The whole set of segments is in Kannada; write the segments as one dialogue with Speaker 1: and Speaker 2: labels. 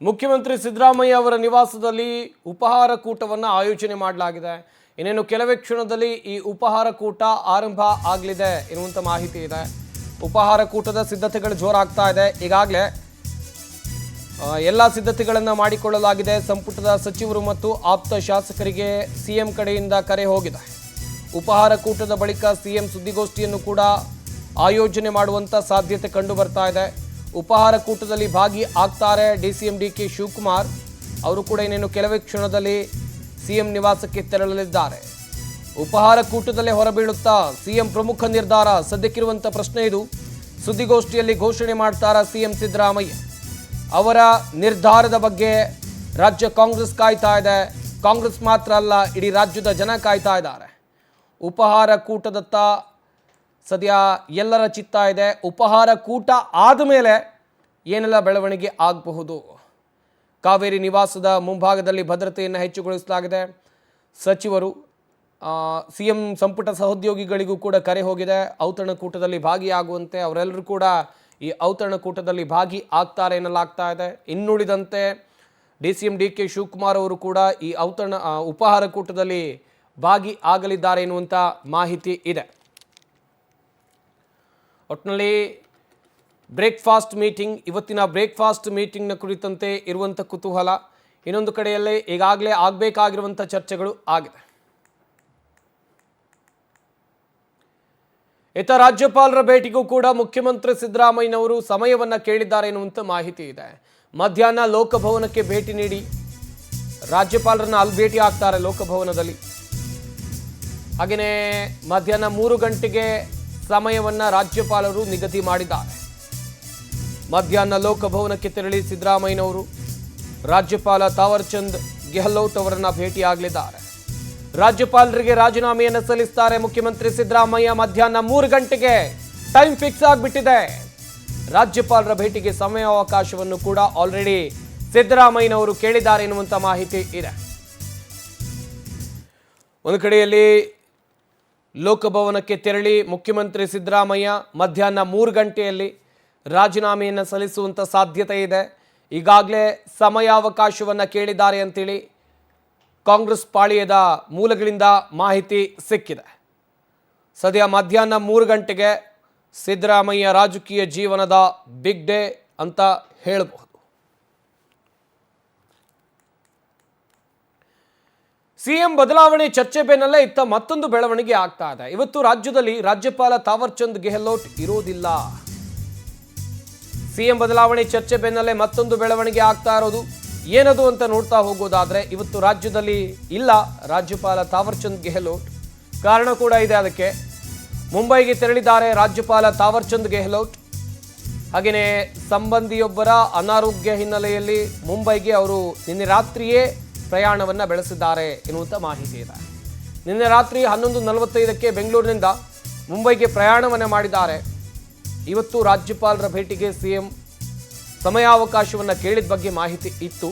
Speaker 1: ಮುಖ್ಯಮಂತ್ರಿ ಸಿದ್ದರಾಮಯ್ಯ ಅವರ ನಿವಾಸದಲ್ಲಿ ಉಪಹಾರ ಕೂಟವನ್ನು ಆಯೋಜನೆ ಮಾಡಲಾಗಿದೆ. ಇನ್ನೇನು ಕೆಲವೇ ಕ್ಷಣದಲ್ಲಿ ಈ ಉಪಹಾರ ಕೂಟ ಆರಂಭ ಆಗಲಿದೆ ಎನ್ನುವಂತ ಮಾಹಿತಿ ಇದೆ. ಉಪಹಾರ ಕೂಟದ ಸಿದ್ಧತೆಗಳು ಜೋರಾಗ್ತಾ ಇದೆ. ಈಗಾಗಲೇ ಎಲ್ಲ ಸಿದ್ಧತೆಗಳನ್ನು ಮಾಡಿಕೊಳ್ಳಲಾಗಿದೆ. ಸಂಪುಟದ ಸಚಿವರು ಮತ್ತು ಆಪ್ತ ಶಾಸಕರಿಗೆ ಸಿಎಂ ಕಡೆಯಿಂದ ಕರೆ ಹೋಗಿದೆ. ಉಪಹಾರ ಕೂಟದ ಬಳಿಕ ಸಿಎಂ ಸುದ್ದಿಗೋಷ್ಠಿಯನ್ನು ಕೂಡ ಆಯೋಜನೆ ಮಾಡುವಂತ ಸಾಧ್ಯತೆ ಕಂಡು ಬರ್ತಾ ಇದೆ. ಉಪಹಾರ ಕೂಟದಲ್ಲಿ ಭಾಗಿ ಆಗ್ತಾರೆ ಡಿಸಿಎಂ ಡಿಕೆ ಶಿವಕುಮಾರ್ ಅವರು ಕೂಡ ಇನ್ನೇನು ಕೆಲವೇ ಕ್ಷಣದಲ್ಲಿ ಸಿಎಂ ನಿವಾಸಕ್ಕೆ ತೆರಳಲಿದ್ದಾರೆ. ಉಪಹಾರ ಕೂಟದಲ್ಲೇ ಹೊರಬೀಳುತ್ತಾ ಸಿಎಂ ಪ್ರಮುಖ ನಿರ್ಧಾರ ಸದ್ಯಕ್ಕಿರುವಂತ ಪ್ರಶ್ನೆ ಇದು. ಸುದ್ದಿಗೋಷ್ಠಿಯಲ್ಲಿ ಘೋಷಣೆ ಮಾಡ್ತಾರಾ ಸಿಎಂ ಸಿದ್ದರಾಮಯ್ಯ. ಅವರ ನಿರ್ಧಾರದ ಬಗ್ಗೆ ರಾಜ್ಯ ಕಾಂಗ್ರೆಸ್ ಕಾಯ್ತಾ ಇದೆ. ಕಾಂಗ್ರೆಸ್ ಮಾತ್ರ ಅಲ್ಲ, ಇಡೀ ರಾಜ್ಯದ ಜನ ಕಾಯ್ತಾ ಇದ್ದಾರೆ. ಉಪಹಾರ ಕೂಟದತ್ತ ಸದ್ಯ ಎಲ್ಲರ ಚಿತ್ತ ಇದೆ. ಉಪಹಾರ ಕೂಟ ಆದಮೇಲೆ ಏನೆಲ್ಲ ಬೆಳವಣಿಗೆ ಆಗಬಹುದು. ಕಾವೇರಿ ನಿವಾಸದ ಮುಂಭಾಗದಲ್ಲಿ ಭದ್ರತೆಯನ್ನು ಹೆಚ್ಚುಗೊಳಿಸಲಾಗಿದೆ. ಸಚಿವರು ಸಿಎಂ ಸಂಪುಟ ಸಹೋದ್ಯೋಗಿಗಳಿಗೂ ಕೂಡ ಕರೆ ಹೋಗಿದೆ. ಔತಣಕೂಟದಲ್ಲಿ ಭಾಗಿಯಾಗುವಂತೆ ಅವರೆಲ್ಲರೂ ಕೂಡ ಈ ಔತಣಕೂಟದಲ್ಲಿ ಭಾಗಿ ಆಗ್ತಾರೆ ಎನ್ನಲಾಗ್ತಾ ಇದೆ. ಇನ್ನುಳಿದಂತೆ ಡಿಸಿಎಂ ಡಿಕೆ ಶಿವಕುಮಾರ್ ಅವರು ಕೂಡ ಈ ಉಪಹಾರ ಕೂಟದಲ್ಲಿ ಭಾಗಿ ಆಗಲಿದ್ದಾರೆ ಎನ್ನುವಂಥ ಮಾಹಿತಿ ಇದೆ. ಒಟ್ಟಿನಲ್ಲಿ ಬ್ರೇಕ್ಫಾಸ್ಟ್ ಮೀಟಿಂಗ್, ಇವತ್ತಿನ ಬ್ರೇಕ್ಫಾಸ್ಟ್ ಮೀಟಿಂಗ್ನ ಕುರಿತಂತೆ ಇರುವಂಥ ಕುತೂಹಲ. ಇನ್ನೊಂದು ಕಡೆಯಲ್ಲೇ ಈಗಾಗಲೇ ಆಗಬೇಕಾಗಿರುವಂಥ ಚರ್ಚೆಗಳು ಆಗಿದೆ. ಇತ್ತ ರಾಜ್ಯಪಾಲರ ಭೇಟಿಗೂ ಕೂಡ ಮುಖ್ಯಮಂತ್ರಿ ಸಿದ್ದರಾಮಯ್ಯನವರು ಸಮಯವನ್ನು ಕೇಳಿದ್ದಾರೆ ಎನ್ನುವಂಥ ಮಾಹಿತಿ ಇದೆ. ಮಧ್ಯಾಹ್ನ ಲೋಕಭವನಕ್ಕೆ ಭೇಟಿ ನೀಡಿ ರಾಜ್ಯಪಾಲರನ್ನ ಅಲ್ಲಿ ಭೇಟಿ ಆಗ್ತಾರೆ ಲೋಕಭವನದಲ್ಲಿ. ಹಾಗೆಯೇ ಮಧ್ಯಾಹ್ನ 3 ಗಂಟೆಗೆ ಸಮಯವನ್ನು ರಾಜ್ಯಪಾಲರು ನಿಗದಿ ಮಾಡಿದ್ದಾರೆ. ಮಧ್ಯಾಹ್ನ ಲೋಕಭವನಕ್ಕೆ ತೆರಳಿ ಸಿದ್ದರಾಮಯ್ಯನವರು ರಾಜ್ಯಪಾಲ ತಾವರ್ ಚಂದ್ ಗೆಹ್ಲೋಟ್ ಅವರನ್ನ ಭೇಟಿಯಾಗಲಿದ್ದಾರೆ. ರಾಜ್ಯಪಾಲರಿಗೆ ರಾಜೀನಾಮೆಯನ್ನು ಸಲ್ಲಿಸುತ್ತಾರೆ ಮುಖ್ಯಮಂತ್ರಿ ಸಿದ್ದರಾಮಯ್ಯ. ಮಧ್ಯಾಹ್ನ 3 ಗಂಟೆಗೆ ಟೈಮ್ ಫಿಕ್ಸ್ ಆಗಿಬಿಟ್ಟಿದೆ. ರಾಜ್ಯಪಾಲರ ಭೇಟಿಗೆ ಸಮಯಾವಕಾಶವನ್ನು ಕೂಡ ಆಲ್ರೆಡಿ ಸಿದ್ದರಾಮಯ್ಯನವರು ಕೇಳಿದ್ದಾರೆ ಎನ್ನುವಂಥ ಮಾಹಿತಿ ಇದೆ. ಒಂದು ಕಡೆಯಲ್ಲಿ ಲೋಕಭವನಕ್ಕೆ ತೆರಳಿ ಮುಖ್ಯಮಂತ್ರಿ ಸಿದ್ದರಾಮಯ್ಯ ಮಧ್ಯಾಹ್ನ 3 ಗಂಟೆಯಲ್ಲಿ ರಾಜೀನಾಮೆಯನ್ನು ಸಲ್ಲಿಸುವಂಥ ಸಾಧ್ಯತೆ ಇದೆ. ಈಗಾಗಲೇ ಸಮಯಾವಕಾಶವನ್ನು ಕೇಳಿದ್ದಾರೆ ಅಂತೇಳಿ ಕಾಂಗ್ರೆಸ್ ಪಾಳ್ಯದ ಮೂಲಗಳಿಂದ ಮಾಹಿತಿ ಸಿಕ್ಕಿದೆ. ಸದ್ಯ ಮಧ್ಯಾಹ್ನ 3 ಗಂಟೆಗೆ ಸಿದ್ದರಾಮಯ್ಯ ರಾಜಕೀಯ ಜೀವನದ ಬಿಗ್ ಡೇ ಅಂತ ಹೇಳಬಹುದು. ಸಿಎಂ ಬದಲಾವಣೆ ಚರ್ಚೆ ಬೆನ್ನಲ್ಲೇ ಇತ್ತ ಮತ್ತೊಂದು ಬೆಳವಣಿಗೆ ಆಗ್ತಾ ಇದೆ. ಇವತ್ತು ರಾಜ್ಯದಲ್ಲಿ ರಾಜ್ಯಪಾಲ ತಾವರ್ ಚಂದ್ ಗೆಹ್ಲೋಟ್ ಇರೋದಿಲ್ಲ. ಸಿಎಂ ಬದಲಾವಣೆ ಚರ್ಚೆ ಬೆನ್ನಲ್ಲೇ ಮತ್ತೊಂದು ಬೆಳವಣಿಗೆ ಆಗ್ತಾ ಇರೋದು ಏನದು ಅಂತ ನೋಡ್ತಾ ಹೋಗೋದಾದ್ರೆ, ಇವತ್ತು ರಾಜ್ಯದಲ್ಲಿ ಇಲ್ಲ ರಾಜ್ಯಪಾಲ ತಾವರ್ ಚಂದ್ ಗೆಹ್ಲೋಟ್. ಕಾರಣ ಕೂಡ ಇದೆ ಅದಕ್ಕೆ. ಮುಂಬೈಗೆ ತೆರಳಿದ್ದಾರೆ ರಾಜ್ಯಪಾಲ ತಾವರ್ ಚಂದ್ ಗೆಹ್ಲೋಟ್. ಹಾಗೆಯೇ ಸಂಬಂಧಿಯೊಬ್ಬರ ಅನಾರೋಗ್ಯ ಹಿನ್ನೆಲೆಯಲ್ಲಿ ಮುಂಬೈಗೆ ಅವರು ನಿನ್ನೆ ರಾತ್ರಿಯೇ ಪ್ರಯಾಣವನ್ನು ಬೆಳೆಸಿದ್ದಾರೆ ಎನ್ನುವಂಥ ಮಾಹಿತಿ ಇದೆ. ನಿನ್ನೆ ರಾತ್ರಿ 11:45ಕ್ಕೆ ಬೆಂಗಳೂರಿನಿಂದ ಮುಂಬೈಗೆ ಪ್ರಯಾಣವನ್ನು ಮಾಡಿದ್ದಾರೆ. ಇವತ್ತು ರಾಜ್ಯಪಾಲರ ಭೇಟಿಗೆ ಸಿಎಂ ಸಮಯಾವಕಾಶವನ್ನು ಕೇಳಿದ ಬಗ್ಗೆ ಮಾಹಿತಿ ಇತ್ತು.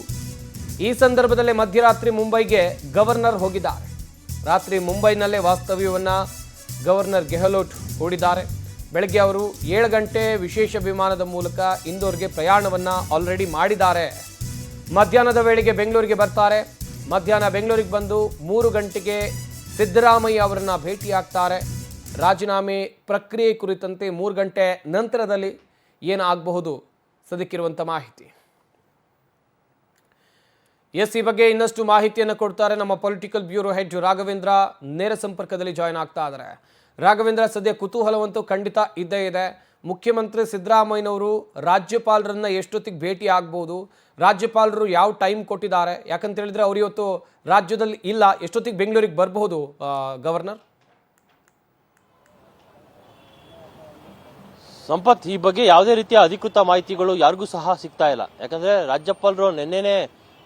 Speaker 1: ಈ ಸಂದರ್ಭದಲ್ಲೇ ಮಧ್ಯರಾತ್ರಿ ಮುಂಬೈಗೆ ಗವರ್ನರ್ ಹೋಗಿದ್ದಾರೆ. ರಾತ್ರಿ ಮುಂಬೈನಲ್ಲೇ ವಾಸ್ತವ್ಯವನ್ನು ಗವರ್ನರ್ ಗೆಹ್ಲೋಟ್ ಹೂಡಿದ್ದಾರೆ. ಬೆಳಗ್ಗೆ ಅವರು 7 ಗಂಟೆ ವಿಶೇಷ ವಿಮಾನದ ಮೂಲಕ ಇಂದೋರ್ಗೆ ಪ್ರಯಾಣವನ್ನು ಆಲ್ರೆಡಿ ಮಾಡಿದ್ದಾರೆ. ಮಧ್ಯಾಹ್ನದ ವೇಳೆಗೆ ಬೆಂಗಳೂರಿಗೆ ಬರ್ತಾರೆ. ಮಧ್ಯಾಹ್ನ ಬೆಂಗಳೂರಿಗೆ ಬಂದು 3 ಗಂಟೆಗೆ ಸಿದ್ದರಾಮಯ್ಯ ಅವರನ್ನು ಭೇಟಿಯಾಗ್ತಾರೆ. ರಾಜೀನಾಮೆ ಪ್ರಕ್ರಿಯೆ ಕುರಿತಂತೆ 3 ಗಂಟೆ ನಂತರದಲ್ಲಿ ಏನಾಗಬಹುದು ಸದ್ಯಕ್ಕಿರುವಂಥ ಮಾಹಿತಿ. ಈ ಬಗ್ಗೆ ಇನ್ನಷ್ಟು ಮಾಹಿತಿಯನ್ನು ಕೊಡ್ತಾರೆ ನಮ್ಮ ಪೊಲಿಟಿಕಲ್ ಬ್ಯೂರೋ ಹೆಡ್ ರಾಘವೇಂದ್ರ. ನೇರ ಸಂಪರ್ಕದಲ್ಲಿ ಜಾಯ್ನ್ ಆಗ್ತಾ ಇದ್ದಾರೆ. ರಾಘವೇಂದ್ರ, ಸದ್ಯ ಕುತೂಹಲವಂತೂ ಖಂಡಿತ ಇದ್ದೇ ಇದೆ. ಮುಖ್ಯಮಂತ್ರಿ ಸಿದ್ದರಾಮಯ್ಯನವರು ರಾಜ್ಯಪಾಲರನ್ನ ಎಷ್ಟೊತ್ತಿಗೆ ಭೇಟಿ ಆಗ್ಬೋದು, ರಾಜ್ಯಪಾಲರು ಯಾವ ಟೈಮ್ ಕೊಟ್ಟಿದ್ದಾರೆ, ಯಾಕಂತ ಹೇಳಿದ್ರೆ ಅವರು ಇವತ್ತು ರಾಜ್ಯದಲ್ಲಿ ಇಲ್ಲ, ಎಷ್ಟೊತ್ತಿಗೆ ಬೆಂಗಳೂರಿಗೆ ಬರಬಹುದು ಗವರ್ನರ್?
Speaker 2: ಸಂಪತ್, ಈ ಬಗ್ಗೆ ಯಾವುದೇ ರೀತಿಯ ಅಧಿಕೃತ ಮಾಹಿತಿಗಳು ಯಾರಿಗೂ ಸಹ ಸಿಗ್ತಾ ಇಲ್ಲ. ಯಾಕಂದ್ರೆ ರಾಜ್ಯಪಾಲರು ನಿನ್ನೆನೆ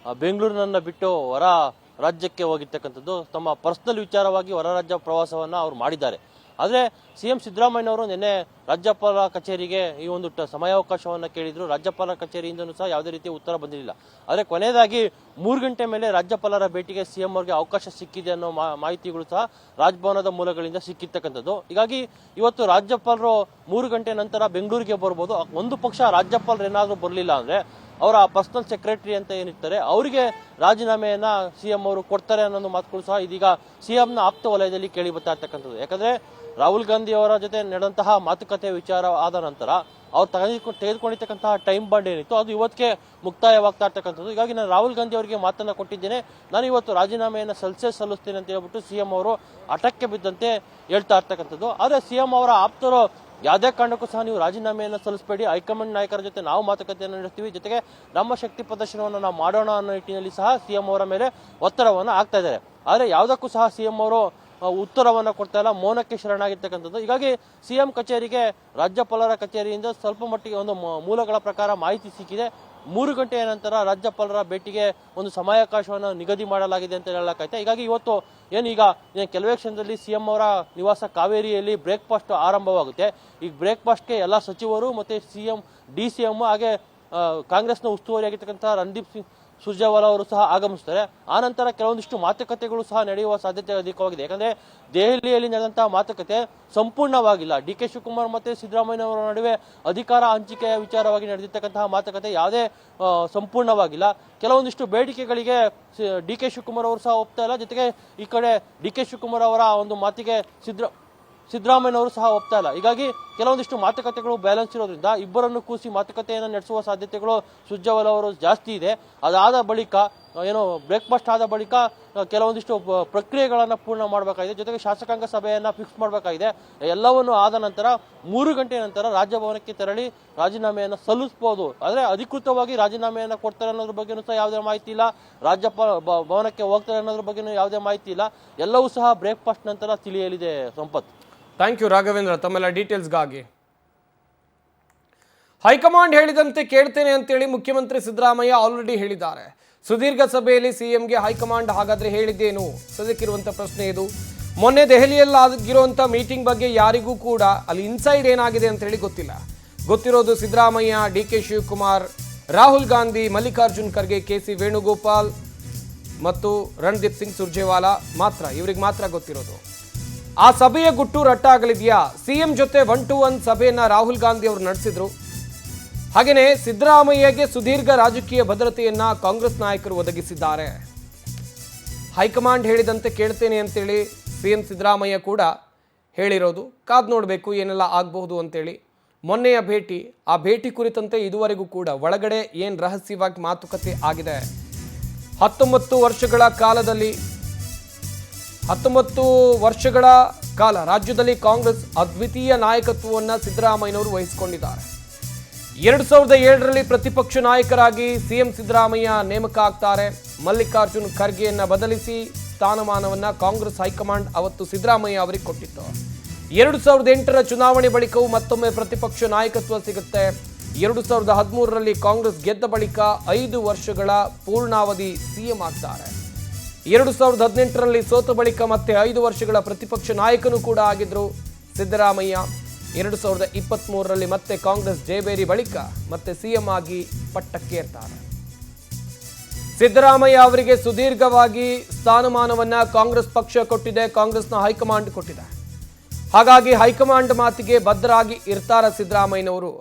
Speaker 2: ಬೆಂಗಳೂರಿನನ್ನ ಬಿಟ್ಟು ಹೊರ ರಾಜ್ಯಕ್ಕೆ ಹೋಗಿರ್ತಕ್ಕಂಥದ್ದು. ತಮ್ಮ ಪರ್ಸನಲ್ ವಿಚಾರವಾಗಿ ಹೊರ ರಾಜ್ಯ ಪ್ರವಾಸವನ್ನ ಅವರು ಮಾಡಿದ್ದಾರೆ. ಆದರೆ ಸಿಎಂ ಸಿದ್ದರಾಮಯ್ಯನವರು ನಿನ್ನೆ ರಾಜ್ಯಪಾಲ ಕಚೇರಿಗೆ ಈ ಒಂದು ಸಮಯಾವಕಾಶವನ್ನು ಕೇಳಿದ್ರು. ರಾಜ್ಯಪಾಲ ಕಚೇರಿಯಿಂದನೂ ಸಹ ಯಾವುದೇ ರೀತಿಯ ಉತ್ತರ ಬಂದಿರಲಿಲ್ಲ. ಆದರೆ ಕೊನೆಯದಾಗಿ 3 ಗಂಟೆ ಮೇಲೆ ರಾಜ್ಯಪಾಲರ ಭೇಟಿಗೆ ಸಿಎಂ ಅವರಿಗೆ ಅವಕಾಶ ಸಿಕ್ಕಿದೆ ಅನ್ನೋ ಮಾಹಿತಿಗಳು ಸಹ ರಾಜಭವನದ ಮೂಲಗಳಿಂದ ಸಿಕ್ಕಿರ್ತಕ್ಕಂಥದ್ದು. ಹೀಗಾಗಿ ಇವತ್ತು ರಾಜ್ಯಪಾಲರು 3 ಗಂಟೆ ನಂತರ ಬೆಂಗಳೂರಿಗೆ ಬರ್ಬೋದು. ಒಂದು ಪಕ್ಷ ರಾಜ್ಯಪಾಲರು ಏನಾದರೂ ಬರಲಿಲ್ಲ ಅಂದ್ರೆ ಅವರ ಪರ್ಸನಲ್ ಸೆಕ್ರೆಟರಿ ಅಂತ ಏನಿರ್ತಾರೆ ಅವರಿಗೆ ರಾಜೀನಾಮೆಯನ್ನ ಸಿಎಂ ಅವರು ಕೊಡ್ತಾರೆ ಅನ್ನೋ ಮಾತುಗಳು ಸಹ ಇದೀಗ ಸಿಎಂನ ಆಪ್ತ ವಲಯದಲ್ಲಿ ಕೇಳಿ ಬರ್ತಾ ಇರ್ತಕ್ಕಂಥದ್ದು. ಯಾಕಂದ್ರೆ ರಾಹುಲ್ ಗಾಂಧಿ ಅವರ ಜೊತೆ ನಡೆದಂತಹ ಮಾತುಕತೆ ವಿಚಾರ ಆದ ನಂತರ ಅವ್ರು ತೆಗೆದುಕೊಂಡಿರ್ತಕ್ಕಂತಹ ಟೈಮ್ ಬಾಂಡ್ ಏನಿತ್ತು ಅದು ಇವತ್ತಿಗೆ ಮುಕ್ತಾಯವಾಗ್ತಾ ಇರ್ತಕ್ಕಂಥದ್ದು. ಹೀಗಾಗಿ ನಾನು ರಾಹುಲ್ ಗಾಂಧಿ ಅವರಿಗೆ ಮಾತನ್ನ ಕೊಟ್ಟಿದ್ದೇನೆ, ನಾನು ಇವತ್ತು ರಾಜೀನಾಮೆಯನ್ನು ಸಲ್ಲಿಸ್ತೇನೆ ಅಂತ ಹೇಳ್ಬಿಟ್ಟು ಸಿಎಂ ಅವರು ಹಠಕ್ಕೆ ಬಿದ್ದಂತೆ ಹೇಳ್ತಾ ಇರ್ತಕ್ಕಂಥದ್ದು. ಆದರೆ ಸಿಎಂ ಅವರ ಆಪ್ತರು ಯಾವುದೇ ಕಾರಣಕ್ಕೂ ಸಹ ನೀವು ರಾಜೀನಾಮೆಯನ್ನು ಸಲ್ಲಿಸಬೇಡಿ, ಹೈಕಮಾಂಡ್ ನಾಯಕರ ಜೊತೆ ನಾವು ಮಾತುಕತೆಯನ್ನು ನಡೆಸ್ತೀವಿ, ಜೊತೆಗೆ ನಮ್ಮ ಶಕ್ತಿ ಪ್ರದರ್ಶನವನ್ನು ನಾವು ಮಾಡೋಣ ಅನ್ನೋ ನಿಟ್ಟಿನಲ್ಲಿ ಸಹ ಸಿಎಂ ಅವರ ಮೇಲೆ ಒತ್ತಡವನ್ನು ಹಾಕ್ತಾ ಇದ್ದಾರೆ. ಆದರೆ ಯಾವುದಕ್ಕೂ ಸಹ ಸಿಎಂ ಅವರು ಉತ್ತರವನ್ನು ಕೊಡ್ತಾ ಇಲ್ಲ, ಮೌನಕ್ಕೆ ಶರಣಾಗಿರ್ತಕ್ಕಂಥದ್ದು. ಹೀಗಾಗಿ ಸಿಎಂ ಕಚೇರಿಗೆ ರಾಜ್ಯಪಾಲರ ಕಚೇರಿಯಿಂದ ಸ್ವಲ್ಪ ಮಟ್ಟಿಗೆ ಒಂದು ಮೂಲಗಳ ಪ್ರಕಾರ ಮಾಹಿತಿ ಸಿಕ್ಕಿದೆ. 3 ಗಂಟೆಯ ನಂತರ ರಾಜ್ಯಪಾಲರ ಭೇಟಿಗೆ ಒಂದು ಸಮಯಾವಕಾಶವನ್ನು ನಿಗದಿ ಮಾಡಲಾಗಿದೆ ಅಂತ ಹೇಳಲಾಗೈತೆ. ಹೀಗಾಗಿ ಇವತ್ತು ಏನೀಗ ಕೆಲವೇ ಕ್ಷಣದಲ್ಲಿ ಸಿಎಂ ಅವರ ನಿವಾಸ ಕಾವೇರಿಯಲ್ಲಿ ಬ್ರೇಕ್ಫಾಸ್ಟ್ ಆರಂಭವಾಗುತ್ತೆ. ಈ ಬ್ರೇಕ್ಫಾಸ್ಟ್ಗೆ ಎಲ್ಲ ಸಚಿವರು ಮತ್ತೆ ಡಿಸಿಎಂ ಹಾಗೆ ಕಾಂಗ್ರೆಸ್ನ ಉಸ್ತುವಾರಿಯಾಗಿರ್ತಕ್ಕಂಥ ರಣದೀಪ್ ಸಿಂಗ್ ಸುರ್ಜೇವಾಲಾ ಅವರು ಸಹ ಆಗಮಿಸ್ತಾರೆ. ಆ ನಂತರ ಕೆಲವೊಂದಿಷ್ಟು ಮಾತುಕತೆಗಳು ಸಹ ನಡೆಯುವ ಸಾಧ್ಯತೆ ಅಧಿಕವಾಗಿದೆ. ಯಾಕಂದ್ರೆ ದೆಹಲಿಯಲ್ಲಿ ನಡೆದಂತಹ ಮಾತುಕತೆ ಸಂಪೂರ್ಣವಾಗಿಲ್ಲ. ಡಿ.ಕೆ. ಶಿವಕುಮಾರ್ ಮತ್ತೆ ಸಿದ್ದರಾಮಯ್ಯ ಅವರ ನಡುವೆ ಅಧಿಕಾರ ಹಂಚಿಕೆಯ ವಿಚಾರವಾಗಿ ನಡೆದಿರ್ತಕ್ಕಂತಹ ಮಾತುಕತೆ ಯಾವುದೇ ಸಂಪೂರ್ಣವಾಗಿಲ್ಲ. ಕೆಲವೊಂದಿಷ್ಟು ಬೇಡಿಕೆಗಳಿಗೆ ಡಿ.ಕೆ. ಶಿವಕುಮಾರ್ ಅವರು ಸಹ ಒಪ್ತಾ ಇಲ್ಲ. ಜೊತೆಗೆ ಈ ಕಡೆ ಡಿ.ಕೆ. ಶಿವಕುಮಾರ್ ಅವರ ಒಂದು ಮಾತಿಗೆ ಸಿದ್ದರಾಮಯ್ಯ ಅವರು ಸಹ ಒಪ್ತಾ ಇಲ್ಲ. ಹೀಗಾಗಿ ಕೆಲವೊಂದಿಷ್ಟು ಮಾತುಕತೆಗಳು ಬ್ಯಾಲೆನ್ಸ್ ಇರೋದ್ರಿಂದ ಇಬ್ಬರನ್ನು ಕೂರಿಸಿ ಮಾತುಕತೆಯನ್ನು ನಡೆಸುವ ಸಾಧ್ಯತೆಗಳು ಸುರ್ಜೇವಾಲಾ ಅವರು ಜಾಸ್ತಿ ಇದೆ. ಅದಾದ ಬಳಿಕ ಬ್ರೇಕ್ಫಾಸ್ಟ್ ಆದ ಬಳಿಕ ಕೆಲವೊಂದಿಷ್ಟು ಪ್ರಕ್ರಿಯೆಗಳನ್ನು ಪೂರ್ಣ ಮಾಡಬೇಕಾಗಿದೆ. ಜೊತೆಗೆ ಶಾಸಕಾಂಗ ಸಭೆಯನ್ನ ಫಿಕ್ಸ್ ಮಾಡಬೇಕಾಗಿದೆ. ಎಲ್ಲವನ್ನು ಆದ ನಂತರ 3 ಗಂಟೆ ನಂತರ ರಾಜಭವನಕ್ಕೆ ತೆರಳಿ ರಾಜೀನಾಮೆಯನ್ನು ಸಲ್ಲಿಸಬಹುದು. ಆದರೆ ಅಧಿಕೃತವಾಗಿ ರಾಜೀನಾಮೆಯನ್ನು ಕೊಡ್ತಾರೆ ಅನ್ನೋದ್ರ ಬಗ್ಗೆನೂ ಸಹ ಯಾವುದೇ ಮಾಹಿತಿ ಇಲ್ಲ, ರಾಜ್ಯಪಾಲ ಭವನಕ್ಕೆ ಹೋಗ್ತಾರೆ ಅನ್ನೋದ್ರ ಬಗ್ಗೆನೂ ಯಾವುದೇ ಮಾಹಿತಿ ಇಲ್ಲ. ಎಲ್ಲವೂ ಸಹ ಬ್ರೇಕ್ಫಾಸ್ಟ್ ನಂತರ ತಿಳಿಯಲಿದೆ. ಸಂಪತ್,
Speaker 1: ಥ್ಯಾಂಕ್ ಯು ರಾಘವೇಂದ್ರ ತಮ್ಮೆಲ್ಲ ಡೀಟೇಲ್ಸ್ಗಾಗಿ. ಹೈಕಮಾಂಡ್ ಹೇಳಿದಂತೆ ಕೇಳ್ತೇನೆ ಅಂತೇಳಿ ಮುಖ್ಯಮಂತ್ರಿ ಸಿದ್ದರಾಮಯ್ಯ ಆಲ್ರೆಡಿ ಹೇಳಿದ್ದಾರೆ. ಸುದೀರ್ಘ ಸಭೆಯಲ್ಲಿ ಸಿಎಂಗೆ ಹೈಕಮಾಂಡ್ ಹಾಗಾದ್ರೆ ಹೇಳಿದ್ದೇನು ಸದ್ಯಕ್ಕಿರುವಂಥ ಪ್ರಶ್ನೆ ಇದು. ಮೊನ್ನೆ ದೆಹಲಿಯಲ್ಲಿ ಆಗಿರುವಂಥ ಮೀಟಿಂಗ್ ಬಗ್ಗೆ ಯಾರಿಗೂ ಕೂಡ ಅಲ್ಲಿ ಇನ್ಸೈಡ್ ಏನಾಗಿದೆ ಅಂತ ಹೇಳಿ ಗೊತ್ತಿಲ್ಲ. ಗೊತ್ತಿರೋದು ಸಿದ್ದರಾಮಯ್ಯ, ಡಿ.ಕೆ. ಶಿವಕುಮಾರ್, ರಾಹುಲ್ ಗಾಂಧಿ, ಮಲ್ಲಿಕಾರ್ಜುನ್ ಖರ್ಗೆ, ಕೆ.ಸಿ. ವೇಣುಗೋಪಾಲ್ ಮತ್ತು ರಣದೀಪ್ ಸಿಂಗ್ ಸುರ್ಜೇವಾಲಾ ಮಾತ್ರ, ಇವರಿಗೆ ಮಾತ್ರ ಗೊತ್ತಿರೋದು. ಆ ಸಭೆಯ ಗುಟ್ಟು ರಟ್ಟಾಗಲಿದೆಯಾ? ಸಿಎಂ ಜೊತೆ 1-to-1 ಸಭೆಯನ್ನ ರಾಹುಲ್ ಗಾಂಧಿ ಅವರು ನಡೆಸಿದ್ರು. ಹಾಗೆಯೇ ಸಿದ್ದರಾಮಯ್ಯಗೆ ಸುದೀರ್ಘ ರಾಜಕೀಯ ಭದ್ರತೆಯನ್ನ ಕಾಂಗ್ರೆಸ್ ನಾಯಕರು ಒದಗಿಸಿದ್ದಾರೆ. ಹೈಕಮಾಂಡ್ ಹೇಳಿದಂತೆ ಕೇಳ್ತೇನೆ ಅಂತೇಳಿ ಸಿಎಂ ಸಿದ್ದರಾಮಯ್ಯ ಕೂಡ ಹೇಳಿರೋದು. ಕಾದ್ ನೋಡಬೇಕು ಏನೆಲ್ಲ ಆಗಬಹುದು ಅಂತೇಳಿ. ಮೊನ್ನೆಯ ಭೇಟಿ, ಆ ಭೇಟಿ ಕುರಿತಂತೆ ಇದುವರೆಗೂ ಕೂಡ ಒಳಗಡೆ ಏನು ರಹಸ್ಯವಾಗಿ ಮಾತುಕತೆ ಆಗಿದೆ. 19 ವರ್ಷಗಳ ಕಾಲ ರಾಜ್ಯದಲ್ಲಿ ಕಾಂಗ್ರೆಸ್ ಅದ್ವಿತೀಯ ನಾಯಕತ್ವವನ್ನು ಸಿದ್ದರಾಮಯ್ಯನವರು ವಹಿಸಿಕೊಂಡಿದ್ದಾರೆ. 2007ರಲ್ಲಿ ಪ್ರತಿಪಕ್ಷ ನಾಯಕರಾಗಿ ಸಿಎಂ ಸಿದ್ದರಾಮಯ್ಯ ನೇಮಕ ಆಗ್ತಾರೆ. ಮಲ್ಲಿಕಾರ್ಜುನ್ ಖರ್ಗೆಯನ್ನ ಬದಲಿಸಿ ಸ್ಥಾನಮಾನವನ್ನ ಕಾಂಗ್ರೆಸ್ ಹೈಕಮಾಂಡ್ ಅವತ್ತು ಸಿದ್ದರಾಮಯ್ಯ ಅವರಿಗೆ ಕೊಟ್ಟಿತ್ತು. 2008ರ ಚುನಾವಣೆ ಬಳಿಕವೂ ಮತ್ತೊಮ್ಮೆ ಪ್ರತಿಪಕ್ಷ ನಾಯಕತ್ವ ಸಿಗುತ್ತೆ. 2013ರಲ್ಲಿ ಕಾಂಗ್ರೆಸ್ ಗೆದ್ದ ಬಳಿಕ 5 ವರ್ಷಗಳ ಪೂರ್ಣಾವಧಿ ಸಿಎಂ ಆಗ್ತಾರೆ. 2018ರಲ್ಲಿ ಸೋತ ಬಳಿಕ ಮತ್ತೆ 5 ವರ್ಷಗಳ ಪ್ರತಿಪಕ್ಷ ನಾಯಕನೂ ಕೂಡ ಆಗಿದ್ರು ಸಿದ್ದರಾಮಯ್ಯ. 2023ರಲ್ಲಿ ಮತ್ತೆ ಕಾಂಗ್ರೆಸ್ ಜಯಬೇರಿ ಬಳಿಕ ಮತ್ತೆ ಸಿಎಂ ಆಗಿ ಪಟ್ಟಕ್ಕೇರ್ತಾರೆ. ಸಿದ್ದರಾಮಯ್ಯ ಅವರಿಗೆ ಸುದೀರ್ಘವಾಗಿ ಸ್ಥಾನಮಾನವನ್ನ ಕಾಂಗ್ರೆಸ್ ಪಕ್ಷ ಕೊಟ್ಟಿದೆ, ಕಾಂಗ್ರೆಸ್ನ ಹೈಕಮಾಂಡ್ ಕೊಟ್ಟಿದೆ. ಹಾಗಾಗಿ ಹೈಕಮಾಂಡ್ ಮಾತಿಗೆ ಬದ್ಧರಾಗಿ ಇರ್ತಾರ ಸಿದ್ದರಾಮಯ್ಯನವರು.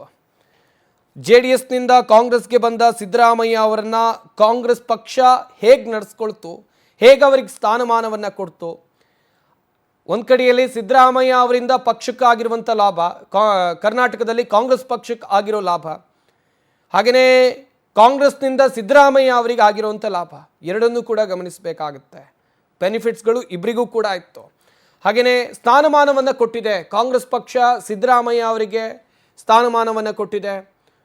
Speaker 1: ಜೆಡಿಎಸ್ನಿಂದ ಕಾಂಗ್ರೆಸ್ಗೆ ಬಂದ ಸಿದ್ದರಾಮಯ್ಯ ಅವರನ್ನ ಕಾಂಗ್ರೆಸ್ ಪಕ್ಷ ಹೇಗೆ ನಡೆಸ್ಕೊಳ್ತು, ಹೇಗೆ ಅವರಿಗೆ ಸ್ಥಾನಮಾನವನ್ನ ಕೊಡ್ತು. ಒಂದು ಕಡೆಯಲ್ಲಿ ಸಿದ್ದರಾಮಯ್ಯ ಅವರಿಂದ ಪಕ್ಷಕ್ಕಾಗಿರುವಂಥ ಲಾಭ, ಕರ್ನಾಟಕದಲ್ಲಿ ಕಾಂಗ್ರೆಸ್ ಪಕ್ಷಕ್ಕೆ ಆಗಿರೋ ಲಾಭ, ಹಾಗೆಯೇ ಕಾಂಗ್ರೆಸ್ನಿಂದ ಸಿದ್ದರಾಮಯ್ಯ ಅವರಿಗೆ ಆಗಿರುವಂಥ ಲಾಭ, ಎರಡನ್ನೂ ಕೂಡ ಗಮನಿಸಬೇಕಾಗುತ್ತೆ. ಬೆನಿಫಿಟ್ಸ್ಗಳು ಇಬ್ಬರಿಗೂ ಕೂಡ ಇತ್ತು. ಹಾಗೆಯೇ ಸ್ಥಾನಮಾನವನ್ನು ಕೊಟ್ಟಿದೆ ಕಾಂಗ್ರೆಸ್ ಪಕ್ಷ, ಸಿದ್ದರಾಮಯ್ಯ ಅವರಿಗೆ ಸ್ಥಾನಮಾನವನ್ನು ಕೊಟ್ಟಿದೆ.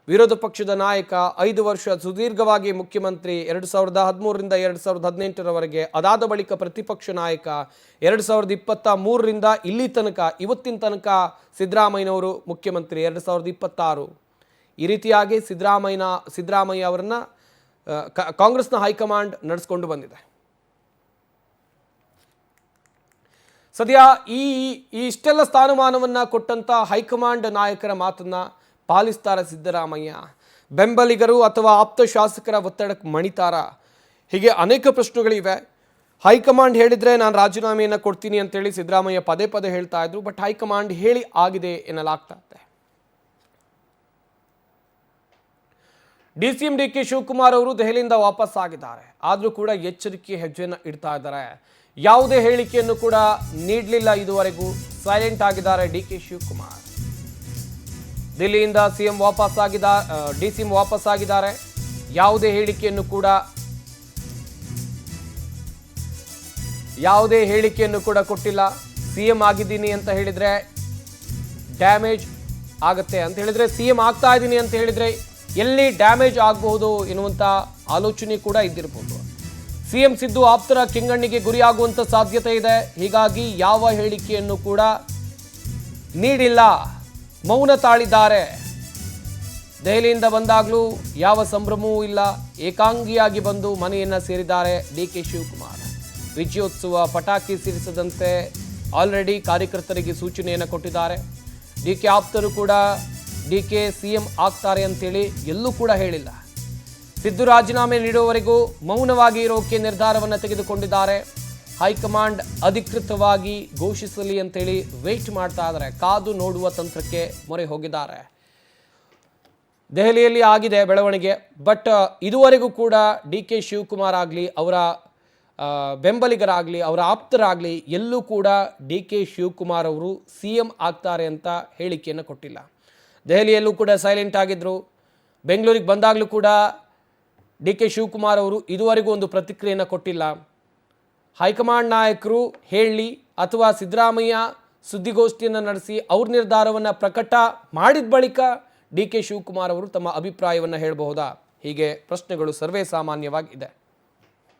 Speaker 1: ವಿರೋಧ ಪಕ್ಷದ ನಾಯಕ, 5 ವರ್ಷ ಸುದೀರ್ಘವಾಗಿ ಮುಖ್ಯಮಂತ್ರಿ, 2013ರಿಂದ 2018ರವರೆಗೆ. ಅದಾದ ಬಳಿಕ ಪ್ರತಿಪಕ್ಷ ನಾಯಕ, 2023ರಿಂದ ಇಲ್ಲಿ ತನಕ, ಇವತ್ತಿನ ತನಕ ಸಿದ್ದರಾಮಯ್ಯನವರು ಮುಖ್ಯಮಂತ್ರಿ, 2026. ಈ ರೀತಿಯಾಗಿ ಸಿದ್ದರಾಮಯ್ಯ ಅವರನ್ನ ಕಾಂಗ್ರೆಸ್ನ ಹೈಕಮಾಂಡ್ ನಡೆಸ್ಕೊಂಡು ಬಂದಿದೆ. ಸದ್ಯ ಈ ಇಷ್ಟೆಲ್ಲ ಸ್ಥಾನಮಾನವನ್ನು ಕೊಟ್ಟಂಥ ಹೈಕಮಾಂಡ್ ನಾಯಕರ ಮಾತನ್ನು ಪಾಲಿಸ್ತಾರ ಸಿದ್ದರಾಮಯ್ಯ? ಬೆಂಬಲಿಗರು ಅಥವಾ ಆಪ್ತ ಶಾಸಕರ ಒತ್ತಡಕ್ಕೆ ಮಣಿತಾರ? ಹೀಗೆ ಅನೇಕ ಪ್ರಶ್ನೆಗಳಿವೆ. ಹೈಕಮಾಂಡ್ ಹೇಳಿದರೆ ನಾನು ರಾಜೀನಾಮೆಯನ್ನು ಕೊಡ್ತೀನಿ ಅಂತೇಳಿ ಸಿದ್ದರಾಮಯ್ಯ ಪದೇ ಪದೇ ಹೇಳ್ತಾ ಇದ್ರು. ಬಟ್ ಹೈಕಮಾಂಡ್ ಹೇಳಿ ಆಗಿದೆ ಎನ್ನಲಾಗ್ತಾ ಇದೆ. ಡಿಸಿಎಂ ಡಿಕೆ ಶಿವಕುಮಾರ್ ಅವರು ದೆಹಲಿಯಿಂದ ವಾಪಸ್ ಆಗಿದ್ದಾರೆ. ಆದರೂ ಕೂಡ ಎಚ್ಚರಿಕೆ ಹೆಜ್ಜೆಯನ್ನು ಇಡ್ತಾ ಇದ್ದಾರೆ. ಯಾವುದೇ ಹೇಳಿಕೆಯನ್ನು ಕೂಡ ನೀಡಲಿಲ್ಲ, ಇದುವರೆಗೂ ಸೈಲೆಂಟ್ ಆಗಿದ್ದಾರೆ ಡಿಕೆ ಶಿವಕುಮಾರ್. ದಿಲ್ಲಿಯಿಂದ ಡಿಸಿಎಂ ವಾಪಸ್ ಆಗಿದ್ದಾರೆ. ಯಾವುದೇ ಹೇಳಿಕೆಯನ್ನು ಕೂಡ ಕೊಟ್ಟಿಲ್ಲ. ಸಿಎಂ ಆಗಿದ್ದೀನಿ ಅಂತ ಹೇಳಿದ್ರೆ ಡ್ಯಾಮೇಜ್ ಆಗುತ್ತೆ ಅಂತ ಹೇಳಿದ್ರೆ, ಸಿಎಂ ಆಗ್ತಾ ಇದ್ದೀನಿ ಅಂತ ಹೇಳಿದ್ರೆ ಎಲ್ಲಿ ಡ್ಯಾಮೇಜ್ ಆಗಬಹುದು ಎನ್ನುವಂತ ಆಲೋಚನೆ ಕೂಡ ಇದ್ದಿರಬಹುದು. ಸಿಎಂ ಸಿದ್ದು ಆಪ್ತರ ಕೆಂಗಣ್ಣಿಗೆ ಗುರಿಯಾಗುವಂತ ಸಾಧ್ಯತೆ ಇದೆ. ಹೀಗಾಗಿ ಯಾವ ಹೇಳಿಕೆಯನ್ನು ಕೂಡ ನೀಡಿಲ್ಲ, ಮೌನ ತಾಳಿದ್ದಾರೆ. ದೆಹಲಿಯಿಂದ ಬಂದಾಗಲೂ ಯಾವ ಸಂಭ್ರಮವೂ ಇಲ್ಲ, ಏಕಾಂಗಿಯಾಗಿ ಬಂದು ಮನೆಯನ್ನ ಸೇರಿದ್ದಾರೆ ಡಿಕೆ ಶಿವಕುಮಾರ್. ವಿಜಯೋತ್ಸವ ಪಟಾಕಿ ಸಿಡಿಸದಂತೆ ಆಲ್ರೆಡಿ ಕಾರ್ಯಕರ್ತರಿಗೆ ಸೂಚನೆಯನ್ನು ಕೊಟ್ಟಿದ್ದಾರೆ. ಡಿಕೆ ಆಪ್ತರು ಕೂಡ ಡಿಕೆ ಸಿಎಂ ಆಗ್ತಾರೆ ಅಂತೇಳಿ ಎಲ್ಲೂ ಕೂಡ ಹೇಳಿಲ್ಲ. ಸಿದ್ದು ರಾಜೀನಾಮೆ ನೀಡುವವರೆಗೂ ಮೌನವಾಗಿ ಇರೋಕೆ ನಿರ್ಧಾರವನ್ನು ತೆಗೆದುಕೊಂಡಿದ್ದಾರೆ. ಹೈಕಮಾಂಡ್ ಅಧಿಕೃತವಾಗಿ ಘೋಷಿಸಲಿ ಅಂತೇಳಿ ವೇಟ್ ಮಾಡ್ತಾ ಇದ್ದಾರೆ. ಕಾದು ನೋಡುವ ತಂತ್ರಕ್ಕೆ ಮೊರೆ ಹೋಗಿದ್ದಾರೆ. ದೆಹಲಿಯಲ್ಲಿ ಆಗಿದೆ ಬೆಳವಣಿಗೆ, ಬಟ್ ಇದುವರೆಗೂ ಕೂಡ ಡಿಕೆ ಶಿವಕುಮಾರ್ ಆಗಲಿ, ಅವರ ಬೆಂಬಲಿಗರಾಗಲಿ, ಅವರ ಆಪ್ತರಾಗಲಿ ಎಲ್ಲೂ ಕೂಡ ಡಿಕೆ ಶಿವಕುಮಾರ್ ಅವರು ಸಿಎಂ ಆಗ್ತಾರೆ ಅಂತ ಹೇಳಿಕೆಯನ್ನು ಕೊಟ್ಟಿಲ್ಲ. ದೆಹಲಿಯಲ್ಲೂ ಕೂಡ ಸೈಲೆಂಟ್ ಆಗಿದ್ದರು. ಬೆಂಗಳೂರಿಗೆ ಬಂದಾಗಲೂ ಕೂಡ ಡಿಕೆ ಶಿವಕುಮಾರ್ ಅವರು ಇದುವರೆಗೂ ಒಂದು ಪ್ರತಿಕ್ರಿಯೆಯನ್ನು ಕೊಟ್ಟಿಲ್ಲ. ಹೈಕಮಾಂಡ್ ನಾಯಕರು ಹೇಳಿ ಅಥವಾ ಸಿದ್ದರಾಮಯ್ಯ ಸುದ್ದಿಗೋಷ್ಠಿಯನ್ನು ನಡೆಸಿ ಅವ್ರ ನಿರ್ಧಾರವನ್ನು ಪ್ರಕಟ ಮಾಡಿದ ಬಳಿಕ ಡಿಕೆ ಶಿವಕುಮಾರ್ ಅವರು ತಮ್ಮ ಅಭಿಪ್ರಾಯವನ್ನು ಹೇಳಬಹುದಾ? ಹೀಗೆ ಪ್ರಶ್ನೆಗಳು ಸರ್ವೇ ಸಾಮಾನ್ಯವಾಗಿ ಇದೆ.